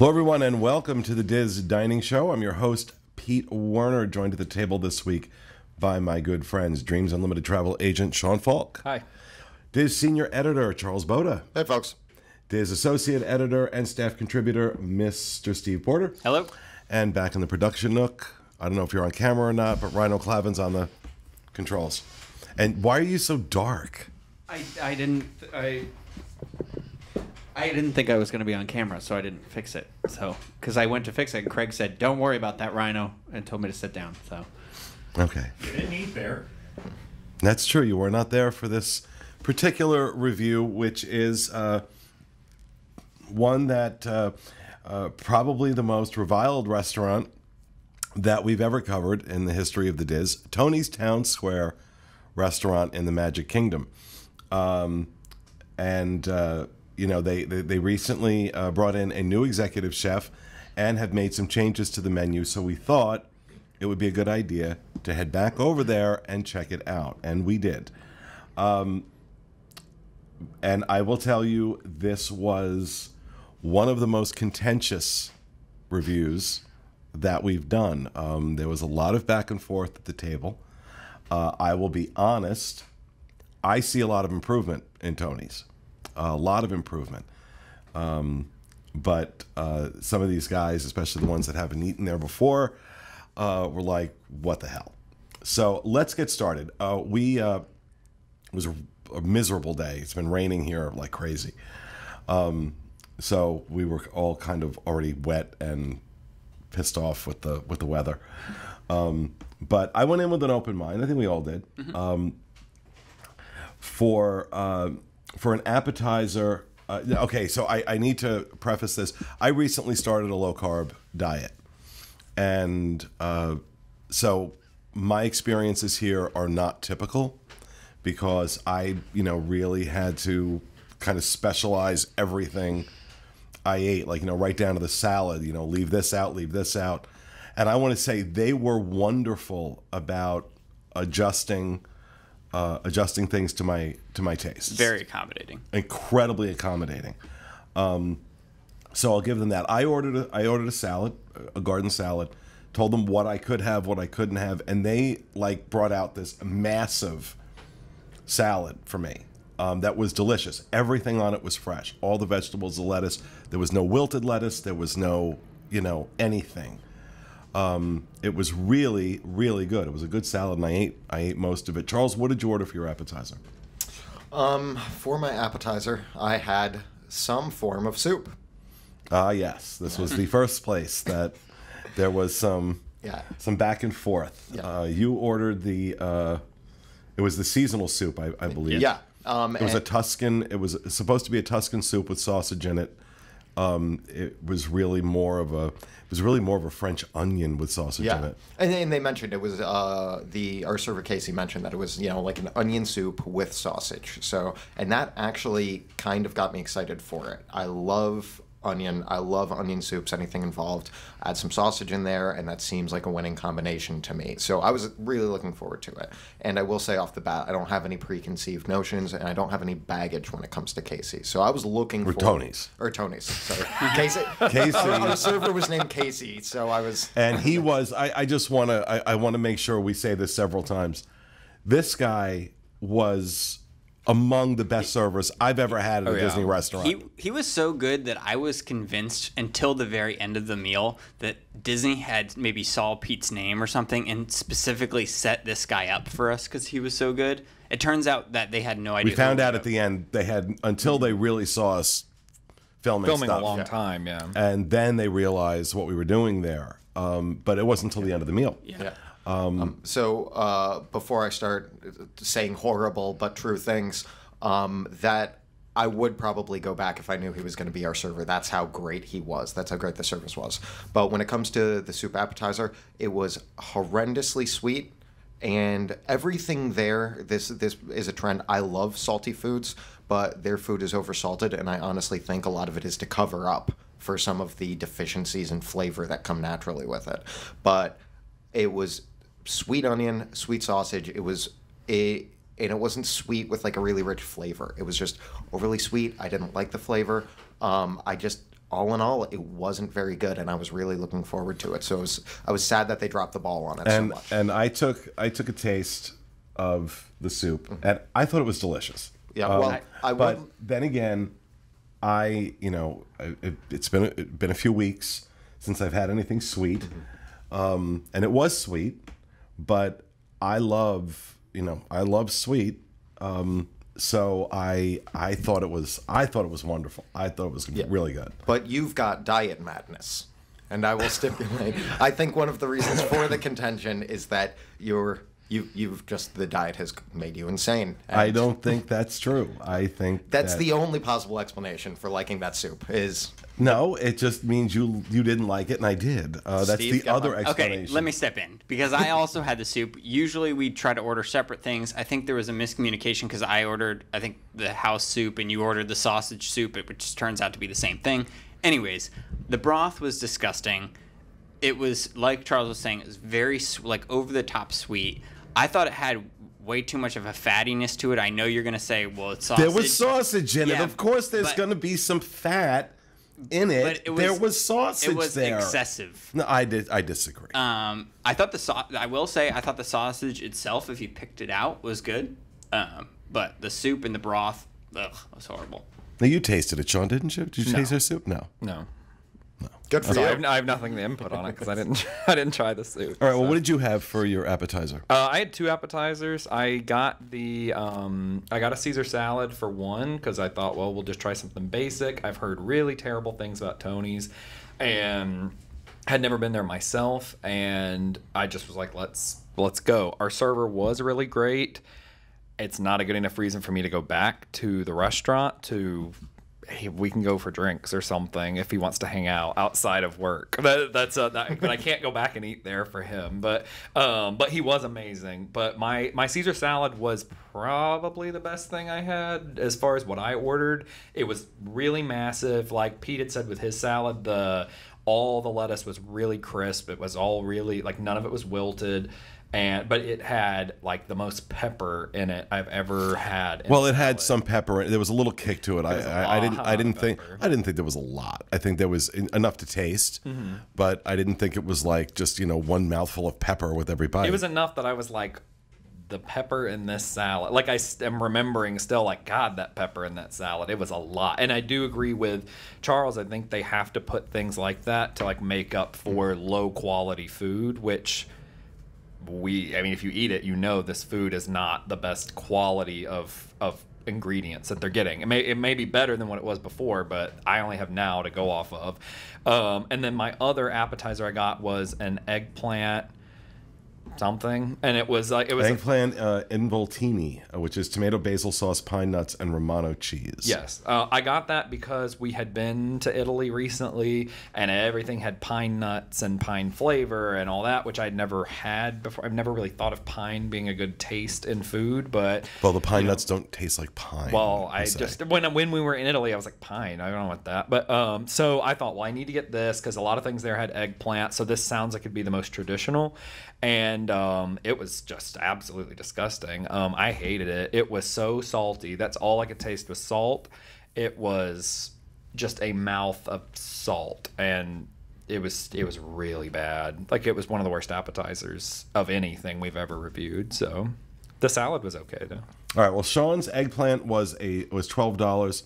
Hello, everyone, and welcome to the Diz Dining Show. I'm your host, Pete Werner, joined at the table this week by my good friends, Dreams Unlimited travel agent Sean Falk. Hi. Diz senior editor Charles Boda. Hey, folks. Diz associate editor and staff contributor Mr. Steve Porter. Hello. And back in the production nook, I don't know if you're on camera or not, but Rhino Clavin's on the controls. And why are you so dark? I didn't think I was going to be on camera, so I didn't fix it. So, because I went to fix it, and Craig said, "Don't worry about that, Rhino," and told me to sit down. So, Okay. You didn't eat there. That's true. You were not there for this particular review, which is one that probably the most reviled restaurant that we've ever covered in the history of the Diz, Tony's Town Square restaurant in the Magic Kingdom. You know, they recently brought in a new executive chef and have made some changes to the menu, so we thought it would be a good idea to head back over there and check it out, and we did. And I will tell you, this was one of the most contentious reviews that we've done. There was a lot of back and forth at the table. I will be honest, I see a lot of improvement in Tony's. A lot of improvement. But some of these guys, especially the ones that haven't eaten there before, were like, what the hell? So let's get started. It was a miserable day. It's been raining here like crazy. So we were all kind of already wet and pissed off with the weather. But I went in with an open mind. I think we all did. Mm-hmm. For an appetizer, okay, so I need to preface this. I recently started a low-carb diet. And so my experiences here are not typical because I, really had to kind of specialize everything I ate, like, right down to the salad, leave this out, leave this out. And I want to say they were wonderful about adjusting things to my tastes. very accommodating. Incredibly accommodating. So I'll give them that. I ordered a salad, a garden salad. Told them what I could have, what I couldn't have, and they brought out this massive salad for me that was delicious. Everything on it was fresh. All the vegetables, the lettuce. There was no wilted lettuce. There was no anything. It was really, really good. It was a good salad, and I ate most of it. Charles, what did you order for your appetizer? For my appetizer, I had some form of soup. Yes. This was the first place that there was some back and forth. Yeah. You ordered it was the seasonal soup, I believe. Yeah. It was a Tuscan. It was supposed to be a Tuscan soup with sausage in it. It was really more of a French onion with sausage in it. And they mentioned it was our server Casey mentioned that it was like an onion soup with sausage. So, and that actually kind of got me excited for it. I love onion. I love onion soups, anything involved. Add some sausage in there, and that seems like a winning combination to me. So I was really looking forward to it. And I will say off the bat, I don't have any preconceived notions, and I don't have any baggage when it comes to Casey. So I was looking for Tony's. Sorry. Casey. Casey. Our server was named Casey, so I was. And he was. I just want to. I want to make sure we say this several times. This guy was among the best servers I've ever had at a Disney restaurant. He was so good that I was convinced until the very end of the meal that Disney had maybe saw Pete's name or something and specifically set this guy up for us because he was so good. It turns out that they had no idea. We found out at the end they had until they really saw us filming stuff. a long time, yeah. And then they realized what we were doing there. But it wasn't until the end of the meal. Yeah. So before I start saying horrible but true things, that I would probably go back if I knew he was going to be our server. That's how great he was. That's how great the service was. But when it comes to the soup appetizer, it was horrendously sweet. And everything there, this is a trend. I love salty foods, but their food is oversalted, and I honestly think a lot of it is to cover up for some of the deficiencies in flavor that come naturally with it. But it was sweet onion, sweet sausage. And it wasn't sweet with like a really rich flavor. It was just overly sweet. I didn't like the flavor. all in all, it wasn't very good, and I was really looking forward to it. So I was sad that they dropped the ball on it so much. And I took a taste of the soup, and I thought it was delicious. Yeah, well, but then again, it's been a few weeks since I've had anything sweet, and it was sweet, but I love sweet. So I thought it was wonderful. I thought it was really good. But you've got diet madness, and I will stipulate. I think one of the reasons for the contention is that you've just, the diet has made you insane. I don't think that's true. I think that's the only possible explanation for liking that soup is. No, it just means you didn't like it, and I did. That's the other explanation. Okay, let me step in, because I also had the soup. Usually we try to order separate things. I think there was a miscommunication because I ordered, I think, the house soup, and you ordered the sausage soup, which turns out to be the same thing. Anyways, the broth was disgusting. It was, like Charles was saying, it was very, over-the-top sweet. I thought it had way too much of a fattiness to it. I know you're going to say, well, it's sausage. There was sausage in it. Of course there's going to be some fat in it. But there was sausage there. It was excessive. No, I disagree. I thought I thought the sausage itself, if you picked it out, was good. But the soup and the broth, was horrible. Now, you tasted it, Sean, didn't you? Did you taste their soup? No. Good for you. I have nothing to input on it because I didn't try the soup. All right. Well, what did you have for your appetizer? I had 2 appetizers. I got a Caesar salad for one because I thought, well, we'll just try something basic. I've heard really terrible things about Tony's, and had never been there myself. And I just was like, let's go. Our server was really great. It's not a good enough reason for me to go back to the restaurant to. Hey, we can go for drinks or something if he wants to hang out outside of work. But I can't go back and eat there for him. But he was amazing. But my Caesar salad was probably the best thing I had as far as what I ordered. It was really massive. Like Pete had said with his salad, all the lettuce was really crisp. It was all really, like, none of it was wilted. But it had like the most pepper in it I've ever had. Well, it had some pepper. There was a little kick to it. I didn't think there was a lot. I think there was enough to taste, but I didn't think it was like just one mouthful of pepper with every bite. It was enough that I was like, the pepper in this salad. Like I am remembering still, like, God, that pepper in that salad. It was a lot. And I do agree with Charles. I think they have to put things like that to like make up for low quality food, which. If you eat it, this food is not the best quality of ingredients that they're getting. It may be better than what it was before, but I only have now to go off of. And then my other appetizer I got was an eggplant something, and it was eggplant involtini, which is tomato, basil sauce, pine nuts, and Romano cheese. Yes, I got that because we had been to Italy recently, and everything had pine nuts and pine flavor and all that, which I'd never had before. I've never really thought of pine being a good taste in food, but the pine nuts don't taste like pine. Well, I just when we were in Italy, I was like, pine. I don't know what that, but so I thought, well, I need to get this because a lot of things there had eggplant, so this sounds like it'd be the most traditional. And it was just absolutely disgusting. I hated it. It was so salty. That's all I could taste was salt. It was just a mouth of salt, and it was really bad. Like, it was one of the worst appetizers of anything we've ever reviewed. So the salad was okay though. All right. Well, Sean's eggplant was $12.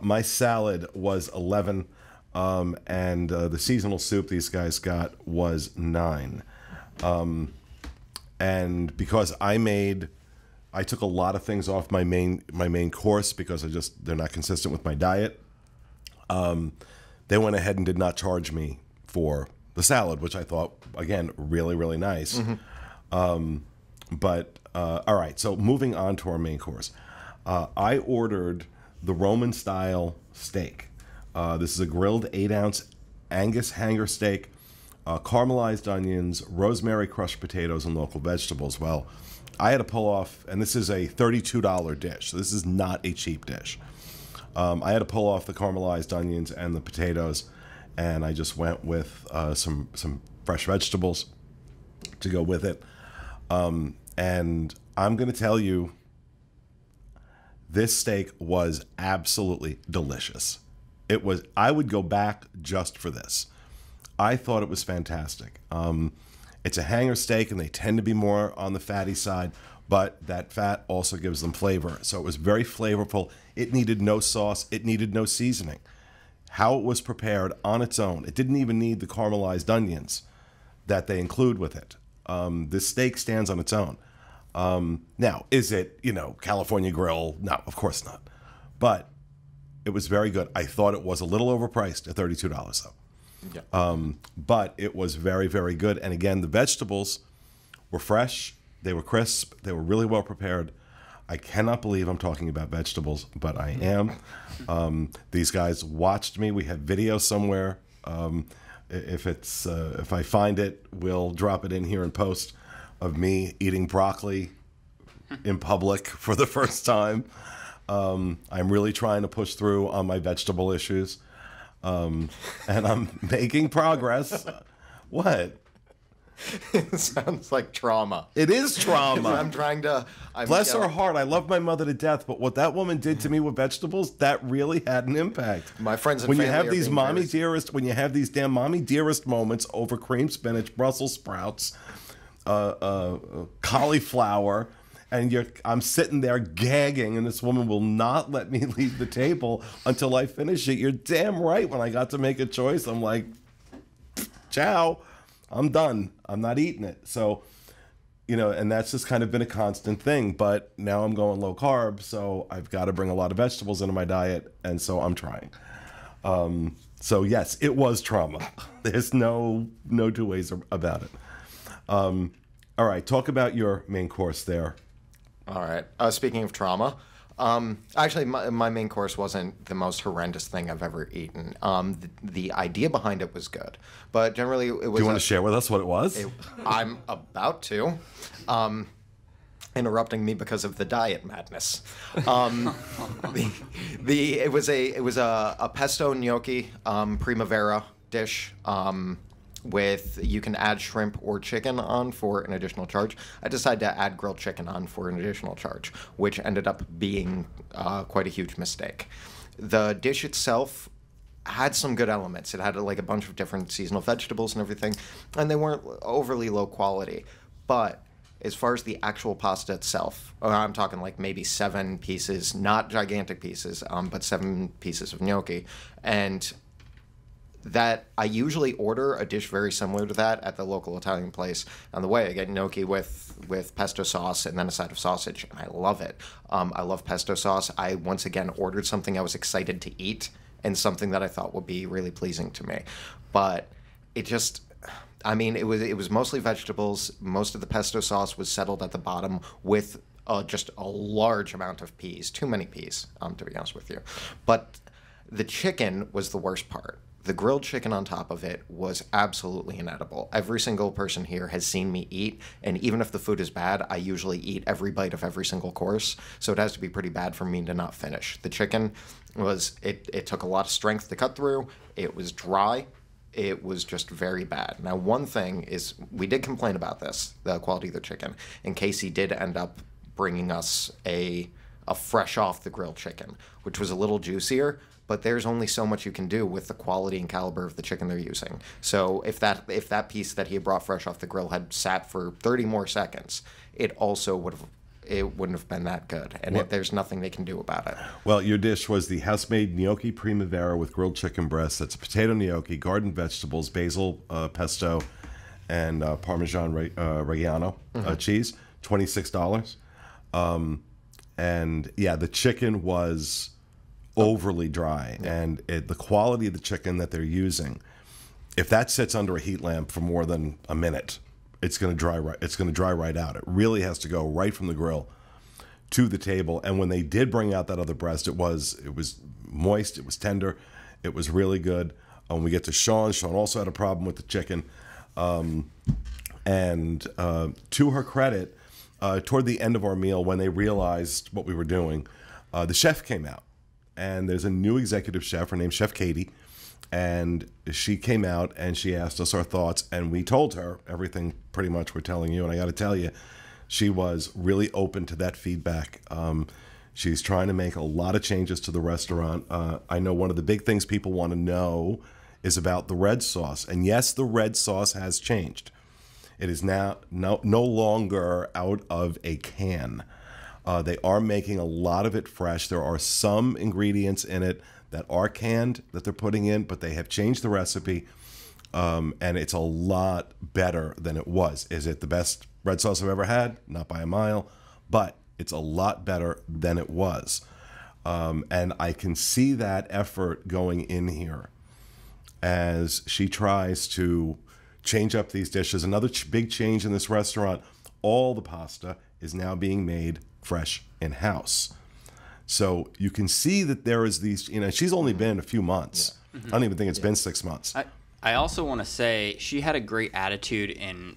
My salad was $11, and the seasonal soup these guys got was $9. And because I took a lot of things off my main course because they're not consistent with my diet. They went ahead and did not charge me for the salad, which I thought, again, really, really nice. But all right, so moving on to our main course, I ordered the Roman style steak. This is a grilled 8-ounce Angus hanger steak. Caramelized onions, rosemary crushed potatoes, and local vegetables. Well, I had to pull off, and this is a $32 dish, so this is not a cheap dish. I had to pull off the caramelized onions and the potatoes, and I just went with some fresh vegetables to go with it. And I'm going to tell you, this steak was absolutely delicious. I would go back just for this. I thought it was fantastic. It's a hanger steak, and they tend to be more on the fatty side, but that fat also gives them flavor. So it was very flavorful. It needed no sauce. It needed no seasoning. How it was prepared on its own. It didn't even need the caramelized onions that they include with it. This steak stands on its own. Now, is it, California Grill? No, of course not. But it was very good. I thought it was a little overpriced at $32 though. Yeah. But it was very, very good. And again, the vegetables were fresh. They were crisp. They were really well prepared. I cannot believe I'm talking about vegetables, but I am. These guys watched me. We have video somewhere. If I find it, we'll drop it in here in post of me eating broccoli in public for the first time. I'm really trying to push through on my vegetable issues. And I'm making progress. What? It sounds like trauma. It is trauma. I'm trying to... Bless her heart. I love my mother to death, but what that woman did to me with vegetables, that really had an impact. My friends and when you family have are these being mommy very- dearest, when you have these damn mommy dearest moments over cream spinach, Brussels sprouts, cauliflower, and I'm sitting there gagging, and this woman will not let me leave the table until I finish it. You're damn right. When I got to make a choice, I'm like, ciao, I'm done. I'm not eating it. So, and that's just kind of been a constant thing. But now I'm going low carb, so I've got to bring a lot of vegetables into my diet, and so I'm trying. So yes, it was trauma. There's no two ways about it. All right, talk about your main course there. All right. Speaking of trauma, actually, my main course wasn't the most horrendous thing I've ever eaten. The idea behind it was good, but generally it was. Do you want to share with us what it was? I'm about to. Interrupting me because of the diet madness. It was a pesto gnocchi primavera dish. You can add shrimp or chicken on for an additional charge. I decided to add grilled chicken on for an additional charge, which ended up being quite a huge mistake. The dish itself had some good elements. It had like a bunch of different seasonal vegetables and everything, and they weren't overly low quality. But as far as the actual pasta itself, I'm talking like maybe 7 pieces, not gigantic pieces, but 7 pieces of gnocchi, and that I usually order a dish very similar to that at the local Italian place. On the way, I get gnocchi with pesto sauce and then a side of sausage, and I love it. I love pesto sauce. I, once again, ordered something I was excited to eat and something that I thought would be really pleasing to me. But it just... it was mostly vegetables. Most of the pesto sauce was settled at the bottom with just a large amount of peas. Too many peas, to be honest with you. But the chicken was the worst part. The grilled chicken on top of it was absolutely inedible. Every single person here has seen me eat, and even if the food is bad, I usually eat every bite of every single course, so it has to be pretty bad for me to not finish. The chicken it took a lot of strength to cut through. It was dry. It was just very bad. Now, one thing is, we did complain about this, the quality of the chicken, and Casey did end up bringing us a fresh off the grill chicken, which was a little juicier, but there's only so much you can do with the quality and caliber of the chicken they're using. So if that piece that he brought fresh off the grill had sat for 30 more seconds, it wouldn't have been that good, and there's nothing they can do about it. Well, your dish was the house-made gnocchi primavera with grilled chicken breasts. That's potato gnocchi, garden vegetables, basil pesto, and Parmesan Reggiano cheese. $26. And yeah, the chicken was overly dry, and the quality of the chicken that they're using, if that sits under a heat lamp for more than a minute, it's going to dry right. It's going to dry right out. It really has to go right from the grill to the table. And when they did bring out that other breast, it was moist. It was tender. It was really good. When we get to Sean also had a problem with the chicken. And to her credit, toward the end of our meal, when they realized what we were doing, the chef came out. And there's a new executive chef. Her name's Chef Katie. And she came out and she asked us our thoughts. And we told her everything pretty much we're telling you. And I got to tell you, she was really open to that feedback. She's trying to make a lot of changes to the restaurant. I know one of the big things people want to know is about the red sauce. And yes, the red sauce has changed. It is now no longer out of a can. They are making a lot of it fresh. There are some ingredients in it that are canned that they're putting in, but they have changed the recipe, and it's a lot better than it was. Is it the best red sauce I've ever had? Not by a mile, but it's a lot better than it was. And I can see that effort going in here as she tries to change up these dishes. Another big change in this restaurant, all the pasta is now being made fresh in-house. So you can see that there is these, she's only been a few months. Yeah. I don't even think it's been 6 months. I also want to say she had a great attitude in,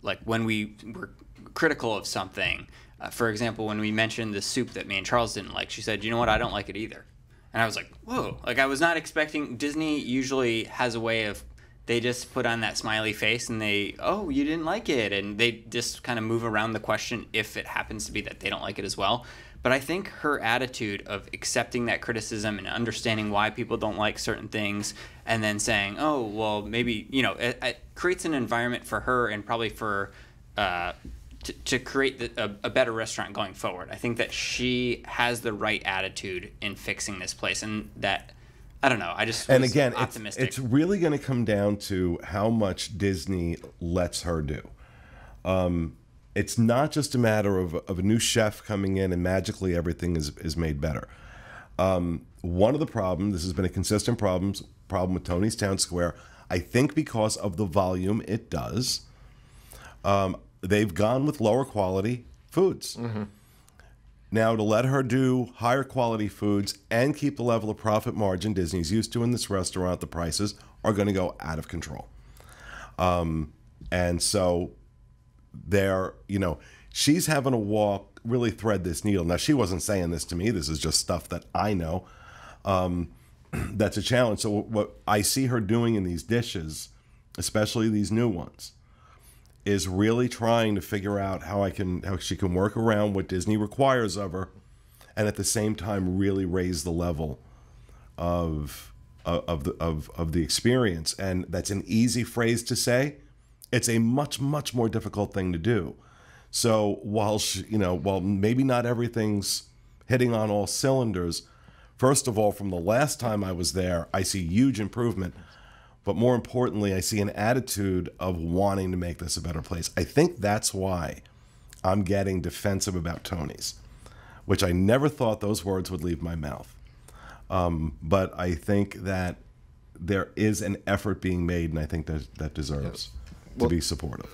like, when we were critical of something. For example, when we mentioned the soup that me and Charles didn't like, she said, "You know what? I don't like it either." And I was like, whoa. Like, I was not expecting. Disney usually has a way of, they just put on that smiley face and oh, you didn't like it. And they just kind of move around the question if it happens to be that they don't like it as well. But I think her attitude of accepting that criticism and understanding why people don't like certain things and then saying, oh, well, maybe, it creates an environment for her and probably for to create a better restaurant going forward. I think that she has the right attitude in fixing this place, and that, I don't know, I just was optimistic. It's really going to come down to how much Disney lets her do. It's not just a matter of a new chef coming in and magically everything is made better. One of the problems, this has been a consistent problem with Tony's Town Square, I think because of the volume it does, they've gone with lower quality foods. Mm-hmm. Now, to let her do higher quality foods and keep the level of profit margin Disney's used to in this restaurant, the prices are going to go out of control. And so she's having to really thread this needle. Now, she wasn't saying this to me. This is just stuff that I know. That's a challenge. So what I see her doing in these dishes, especially these new ones, is really trying to figure out how she can work around what Disney requires of her, and at the same time really raise the level of the experience. And that's an easy phrase to say. It's a much, much more difficult thing to do. So while maybe not everything's hitting on all cylinders, first of all, from the last time I was there, I see huge improvement. But more importantly, I see an attitude of wanting to make this a better place. I think that's why I'm getting defensive about Tony's, which I never thought those words would leave my mouth. But I think that there is an effort being made, and I think that deserves to be supported.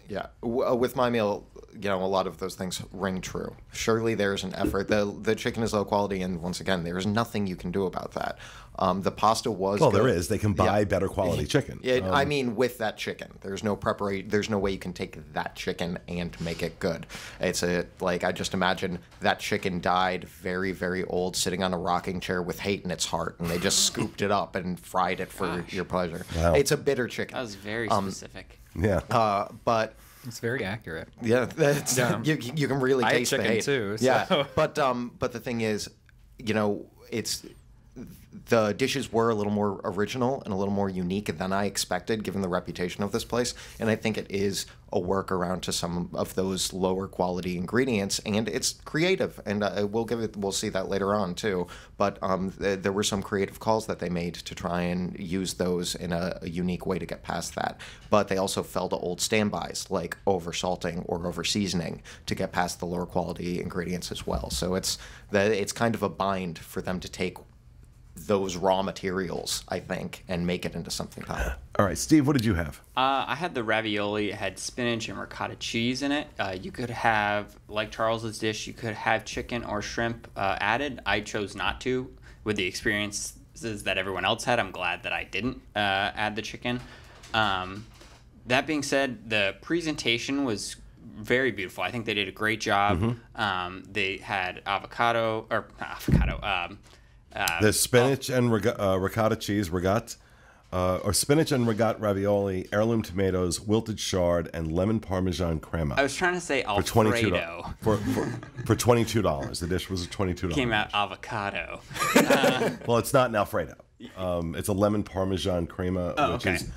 Yeah. With my meal, a lot of those things ring true. Surely there's an effort. The chicken is low quality, and once again, there's nothing you can do about that. The pasta was good. There is. They can buy better quality chicken. I mean, with that chicken, there's no preparation. There's no way you can take that chicken and make it good. I just imagine that chicken died very, very old, sitting on a rocking chair with hate in its heart, and they just scooped it up and fried it for your pleasure. Wow. It's a bitter chicken. That was very specific. Yeah. But it's very accurate. Yeah, you can really taste the hate too. So. Yeah, but the thing is, it's. The dishes were a little more original and a little more unique than I expected, given the reputation of this place. And I think it is a workaround to some of those lower quality ingredients, and it's creative. And we'll see that later on too. But there were some creative calls that they made to try and use those in a unique way to get past that. But they also fell to old standbys like over salting or over seasoning to get past the lower quality ingredients as well. So it's kind of a bind for them to take those raw materials, I think, and make it into something top. All right, Steve, what did you have? I had the ravioli. It had spinach and ricotta cheese in it. You could have, like Charles's dish, you could have chicken or shrimp added. I chose not to. With the experiences that everyone else had, I'm glad that I didn't add the chicken. That being said, the presentation was very beautiful. I think they did a great job. Mm-hmm. They had the spinach and ricotta cheese, rigat. or spinach and regat ravioli, heirloom tomatoes, wilted chard, and lemon parmesan crema. I was trying to say Alfredo. For $22. The dish was $22. Came out avocado. Well, it's not an Alfredo. It's a lemon parmesan crema, which is,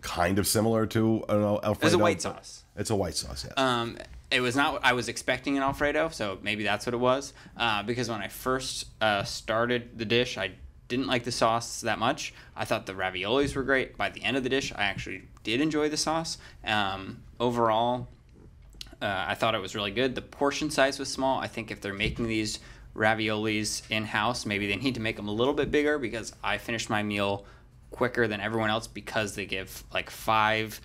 kind of similar to an Alfredo. It's a white sauce. It's a white sauce, yes. It was not. I was expecting an Alfredo, so maybe that's what it was. Because when I first started the dish, I didn't like the sauce that much. I thought the raviolis were great. By the end of the dish, I actually did enjoy the sauce. Overall, I thought it was really good. The portion size was small. I think if they're making these raviolis in-house, maybe they need to make them a little bit bigger, because I finished my meal quicker than everyone else because they give like 5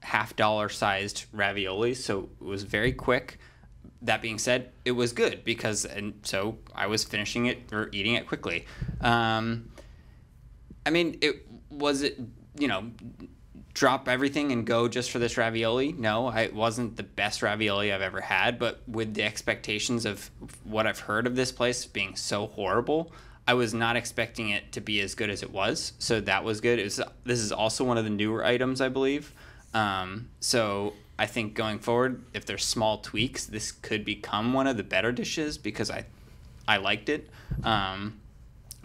half-dollar sized raviolis, so it was very quick. That being said, it was good so I was finishing it or eating it quickly. Drop everything and go just for this ravioli? No, it wasn't the best ravioli I've ever had, but with the expectations of what I've heard of this place being so horrible, I was not expecting it to be as good as it was. So that was good. This is also one of the newer items, I believe. So I think going forward, if there's small tweaks, this could become one of the better dishes because I liked it.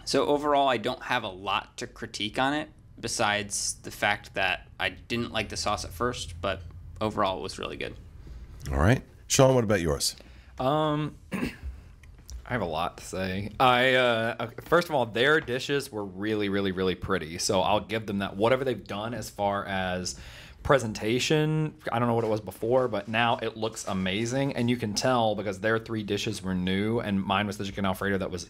So overall, I don't have a lot to critique on it besides the fact that I didn't like the sauce at first, but overall it was really good. All right. Sean, what about yours? I have a lot to say. First of all, their dishes were really, really, really pretty. So I'll give them that. Whatever they've done as far as presentation, I don't know what it was before, but now it looks amazing. And you can tell because their 3 dishes were new, and mine was the chicken Alfredo that was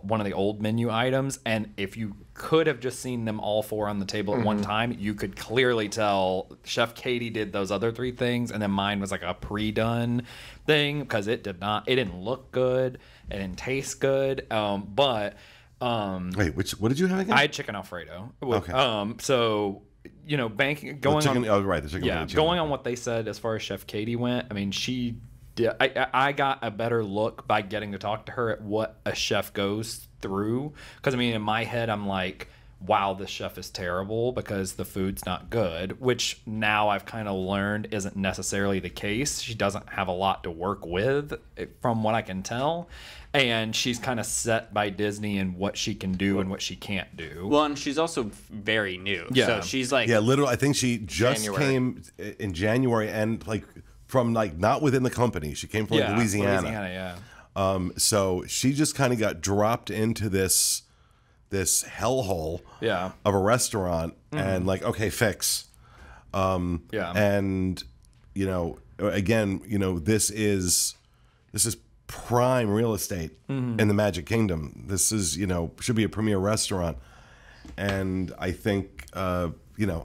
one of the old menu items. And if you could have just seen them all 4 on the table at one time, you could clearly tell Chef Katie did those other 3 things, and then mine was like a pre-done thing because it didn't look good, it didn't taste good. Wait, what did you have again? I had chicken Alfredo. Okay. So going on what they said as far as Chef Katie went, I mean, I got a better look by getting to talk to her at what a chef goes through. Because, I mean, in my head, I'm like, wow, this chef is terrible because the food's not good, which now I've kind of learned isn't necessarily the case. She doesn't have a lot to work with, from what I can tell. And she's kind of set by Disney and what she can do and what she can't do. Well, and she's also very new. Yeah. So she's like... Yeah, literally, I think she just came in January and from not within the company. She came from Louisiana. So she just kind of got dropped into this hellhole of a restaurant and okay, fix. And again, this is prime real estate in the Magic Kingdom. This is should be a premier restaurant, and I think I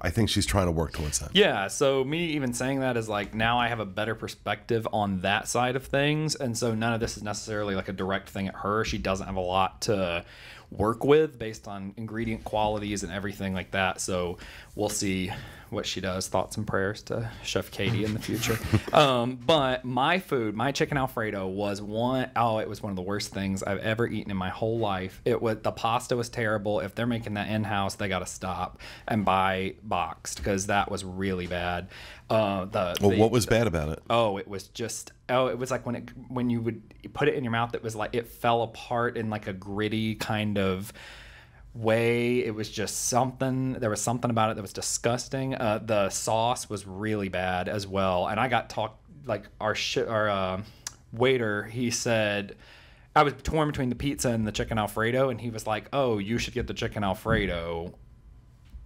think she's trying to work towards that. Yeah, so me even saying that is now I have a better perspective on that side of things, and so none of this is necessarily like a direct thing at her. She doesn't have a lot to work with based on ingredient qualities and everything like that, so we'll see what she does. Thoughts and prayers to Chef Katie in the future. But my chicken Alfredo was one of the worst things I've ever eaten in my whole life. The pasta was terrible. If they're making that in-house, they got to stop and buy boxed because that was really bad. What was bad about it? It was like when you would put it in your mouth, it was like it fell apart in like a gritty kind of way. It was just there was something about it that was disgusting. The sauce was really bad as well, and I got our waiter, he said I was torn between the pizza and the chicken Alfredo, and he was like, oh, you should get the chicken Alfredo.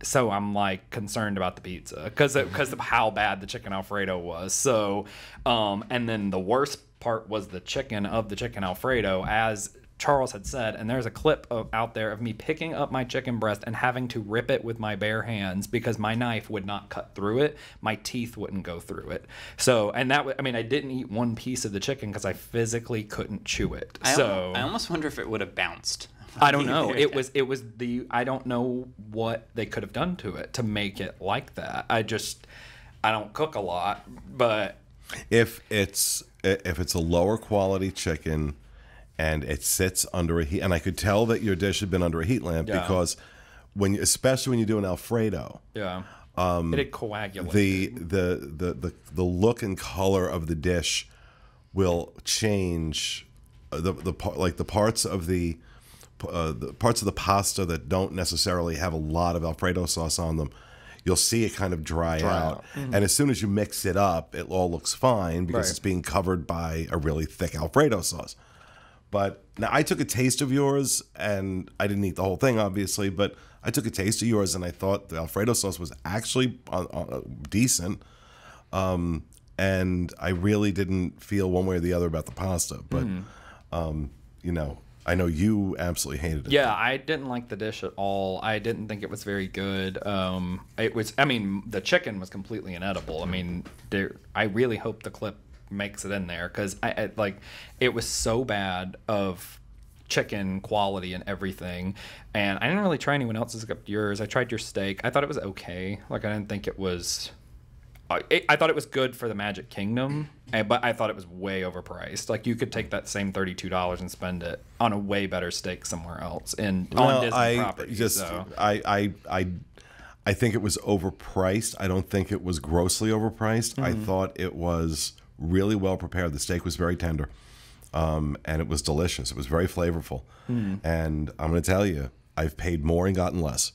So I'm concerned about the pizza because of how bad the chicken Alfredo was. So and then the worst part was the chicken Alfredo, as Charles had said, and there's a clip out there of me picking up my chicken breast and having to rip it with my bare hands because my knife would not cut through it. My teeth wouldn't go through it. So, and I didn't eat one piece of the chicken because I physically couldn't chew it. I almost wonder if it would have bounced. I don't know. I don't know what they could have done to it to make it like that. I don't cook a lot, but if it's a lower quality chicken and it sits under a heat, and I could tell that your dish had been under a heat lamp because especially when you do an Alfredo, Yeah. It coagulated. the look and color of the dish will change. The parts of the pasta that don't necessarily have a lot of Alfredo sauce on them, you'll see it kind of dry out. Mm-hmm. And as soon as you mix it up, it all looks fine because it's being covered by a really thick Alfredo sauce. But now I took a taste of yours, and I didn't eat the whole thing, obviously, but I took a taste of yours, and I thought the Alfredo sauce was actually decent. And I really didn't feel one way or the other about the pasta. But, I know you absolutely hated it. Yeah, I didn't like the dish at all. I didn't think it was very good. The chicken was completely inedible. I mean, I really hope the clip makes it in there because it was so bad of chicken quality and everything. And I didn't really try anyone else's except yours. I tried your steak. I thought it was okay. I didn't think it was... I thought it was good for the Magic Kingdom, but I thought it was way overpriced. You could take that same $32 and spend it on a way better steak somewhere else on Disney property. I think it was overpriced. I don't think it was grossly overpriced. Mm-hmm. I thought it was really well prepared. The steak was very tender, and it was delicious. It was very flavorful. Mm-hmm. And I'm going to tell you, I've paid more and gotten less.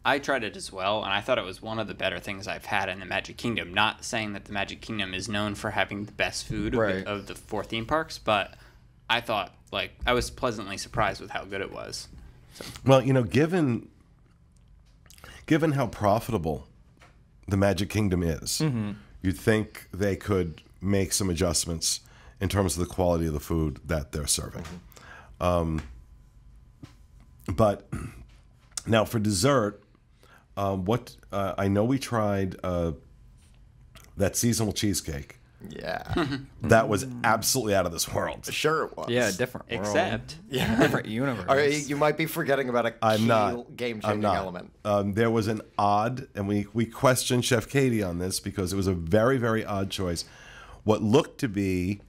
I tried it as well, and I thought it was one of the better things I've had in the Magic Kingdom. Not saying that the Magic Kingdom is known for having the best food of the 4 theme parks, but I thought, I was pleasantly surprised with how good it was. So. Well, given how profitable the Magic Kingdom is, you'd think they could make some adjustments in terms of the quality of the food that they're serving. But now for dessert... I know we tried that seasonal cheesecake. Yeah. That was absolutely out of this world. Sure it was. Yeah, different world. Except. Yeah. Different universe. You might be forgetting about a game-changing element. There was an odd, and we questioned Chef Katie on this because it was a very, very odd choice. What looked to be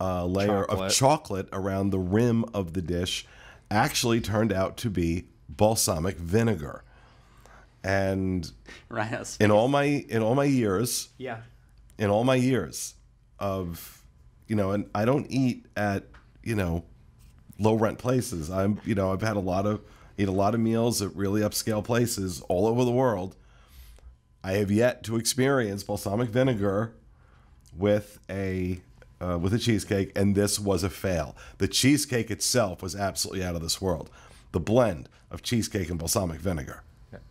a layer of chocolate around the rim of the dish actually turned out to be balsamic vinegar. And in all my years of and I don't eat at low rent places. I've had a lot of meals at really upscale places all over the world. I have yet to experience balsamic vinegar with a cheesecake, and this was a fail. The cheesecake itself was absolutely out of this world. The blend of cheesecake and balsamic vinegar.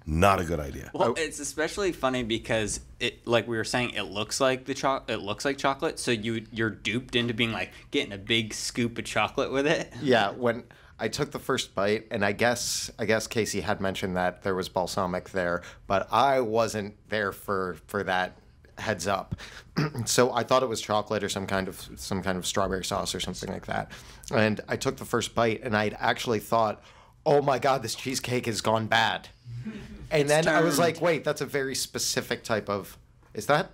Not a good idea. Well, it's especially funny because like we were saying, it looks like chocolate, so you're duped into being getting a big scoop of chocolate with it. Yeah, when I took the first bite, and I guess Casey had mentioned that there was balsamic there, but I wasn't there for that heads up. So I thought it was chocolate or some kind of strawberry sauce or something like that. And I took the first bite, and I'd actually thought, oh my God, this cheesecake has gone bad. And then I was like, wait, that's a very specific type of... Is that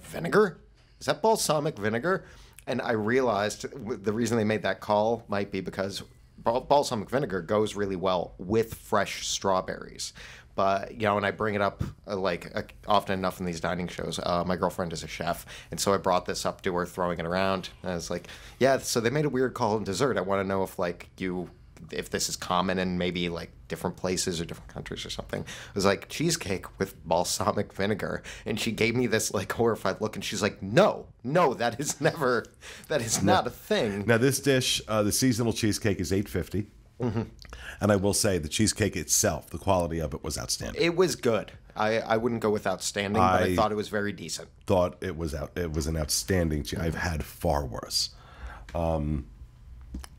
vinegar? Is that balsamic vinegar? And I realized the reason they made that call might be because balsamic vinegar goes really well with fresh strawberries. But, and I bring it up often enough in these dining shows. My girlfriend is a chef, and so I brought this up to her, throwing it around. And I was like, yeah, so they made a weird call in dessert. I want to know if this is common in maybe different places or different countries or something. It was cheesecake with balsamic vinegar. And she gave me this horrified look, and she's like, no, that is not a thing. Now this dish, the seasonal cheesecake, is $8.50. Mm-hmm. And I will say the cheesecake itself, the quality of it was outstanding. It was good. I wouldn't go with outstanding, but I thought it was very decent. Thought it was an outstanding cheese. I've had far worse.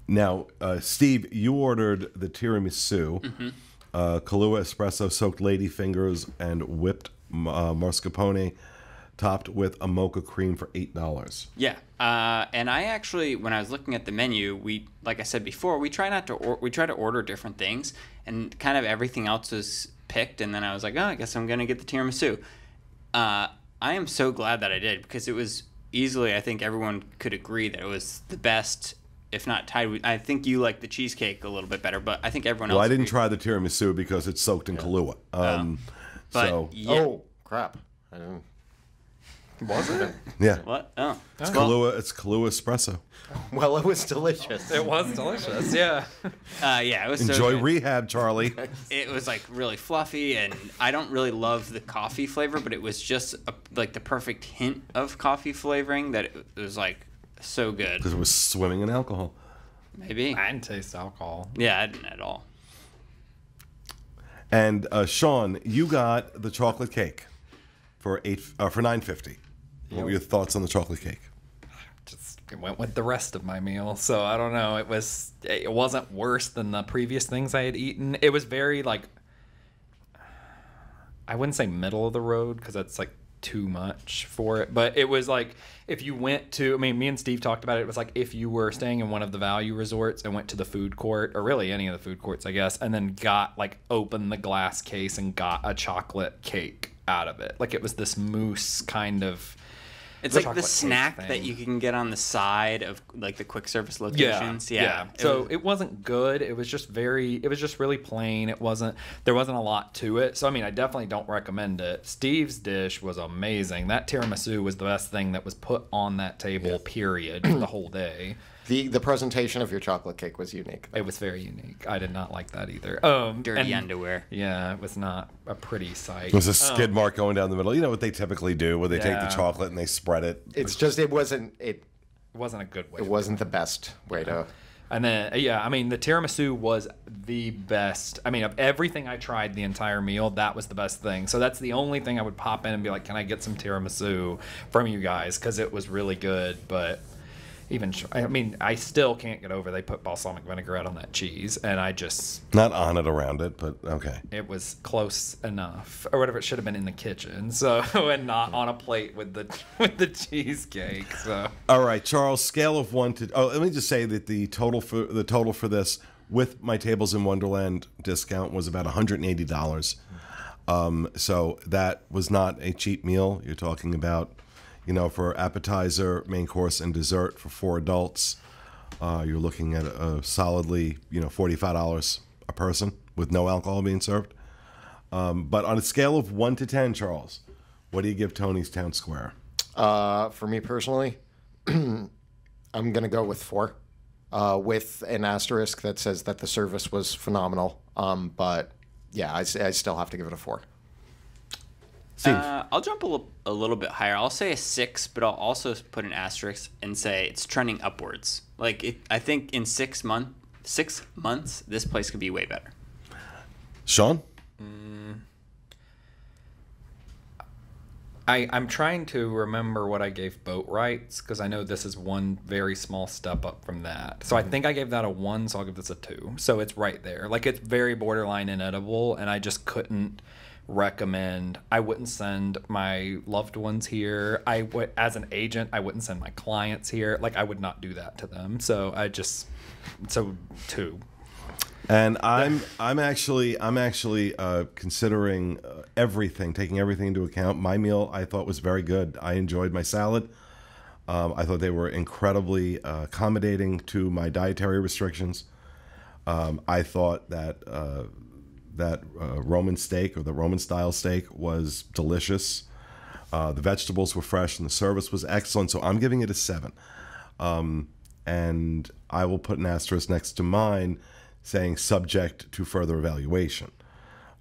Now, Steve, you ordered the tiramisu, Kahlua espresso soaked ladyfingers, and whipped mascarpone, topped with a mocha cream for $8. Yeah, and I actually, when I was looking at the menu, like I said before, we try to order different things, and kind of everything else was picked, and then I was like, oh, I guess I'm gonna get the tiramisu. I am so glad that I did, because it was easily, I think everyone could agree that it was the best if not tied. I think you like the cheesecake a little bit better, but I think everyone else. Well, I didn't agrees. try the tiramisu because it's soaked in Kahlua. But So yeah. Oh crap! I didn't. Was it? yeah, What? Oh. it's Kahlua. It's Kahlua espresso. Well, it was delicious. It was delicious. Yeah. Yeah, it was so Enjoy good. rehab, Charlie. It was like really fluffy, and I don't really love the coffee flavor, but it was just like the perfect hint of coffee flavoring that it was like so good. Because it was swimming in alcohol. Maybe. I didn't taste alcohol. Yeah, I didn't at all. And Sean, you got the chocolate cake for $9.50. What were your thoughts on the chocolate cake? Just it went with the rest of my meal, so I don't know. It wasn't worse than the previous things I had eaten. It was very like, I wouldn't say middle of the road because that's like too much for it, but it was like if you went to, I mean, me and Steve talked about it. It was like if you were staying in one of the value resorts and went to the food court, or really any of the food courts, I guess, and then opened the glass case and got a chocolate cake out of it. Like it was this mousse kind of. It's like the chocolate cake snack thing. that you can get on the side of like the quick service locations. Yeah. So it wasn't good. It was just really plain. There wasn't a lot to it. So I mean, I definitely don't recommend it. Steve's dish was amazing. That tiramisu was the best thing that was put on that table, period, for the whole day. The presentation of your chocolate cake was unique. It was very unique. I did not like that either. dirty underwear. Yeah, it was not a pretty sight. It was a skid mark going down the middle. You know what they typically do, where they take the Yeah. chocolate and they spread it. It's just it wasn't It wasn't a good way. it wasn't the best way to. And then, yeah, I mean, the tiramisu was the best. I mean, of everything I tried the entire meal, that was the best thing. So that's the only thing I would pop in and be like, can I get some tiramisu from you guys? Because it was really good. But I mean, I still can't get over they put balsamic vinaigrette on that cheese. And I just, Not on it, around it, but okay. it was close enough. Or whatever, it should have been in the kitchen. So, and not on a plate with the cheesecake. So. All right, Charles. Scale of 1 to. Oh, let me just say that the total for this with my Tables in Wonderland discount was about $180. So that was not a cheap meal. You're talking about, for appetizer, main course, and dessert for 4 adults. You're looking at a solidly, $45 a person with no alcohol being served. But on a scale of 1 to 10, Charles, what do you give Tony's Town Square? For me personally, I'm gonna go with 4, with an asterisk that says that the service was phenomenal. But yeah, I still have to give it a 4. Steve. I'll jump a little bit higher. I'll say a 6, but I'll also put an asterisk and say it's trending upwards. I think in 6 months, this place could be way better. Sean? I'm trying to remember what I gave Boat Rights, because I know this is one very small step up from that. So I think I gave that a 1, so I'll give this a 2. So it's right there. Like, it's very borderline inedible, and I just couldn't recommend. I wouldn't send my loved ones here. As an agent, I wouldn't send my clients here. Like, I would not do that to them. So 2. And I'm actually considering taking everything into account. My meal I thought was very good. I enjoyed my salad. I thought they were incredibly accommodating to my dietary restrictions. I thought that Roman steak, or the Roman style steak, was delicious. The vegetables were fresh and the service was excellent. So I'm giving it a 7. And I will put an asterisk next to mine, saying subject to further evaluation.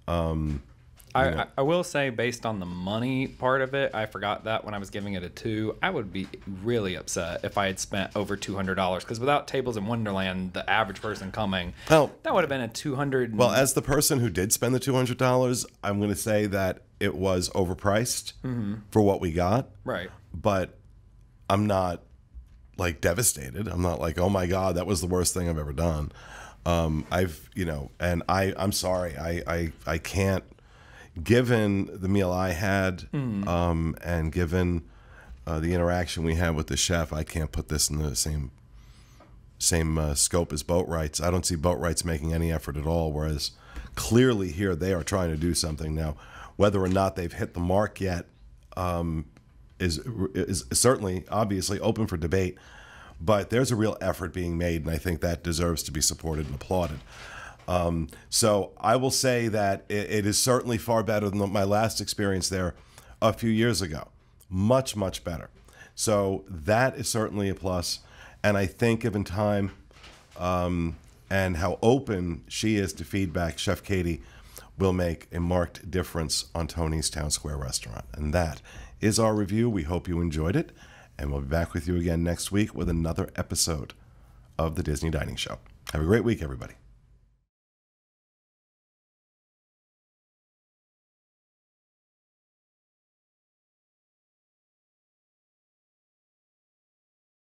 I will say, based on the money part of it, I forgot that when I was giving it a 2. I would be really upset if I had spent over $200, because without Tables in Wonderland, the average person coming, that would have been a $200. Well, as the person who did spend the $200, I'm going to say that it was overpriced for what we got. Right. But I'm not devastated. I'm not like, oh my God, that was the worst thing I've ever done. I'm sorry. I can't, given the meal I had, and given the interaction we had with the chef, I can't put this in the same scope as Boat Rights. I don't see Boat Rights making any effort at all, whereas clearly here they are trying to do something. Now, whether or not they've hit the mark yet is certainly, obviously, open for debate. but there's a real effort being made, and I think that deserves to be supported and applauded. So I will say that it is certainly far better than my last experience there a few years ago. Much, much better. So that is certainly a plus. And I think given time and how open she is to feedback, Chef Katie will make a marked difference on Tony's Town Square restaurant. And that is our review. We hope you enjoyed it. And we'll be back with you again next week with another episode of the Disney Dining Show. Have a great week, everybody.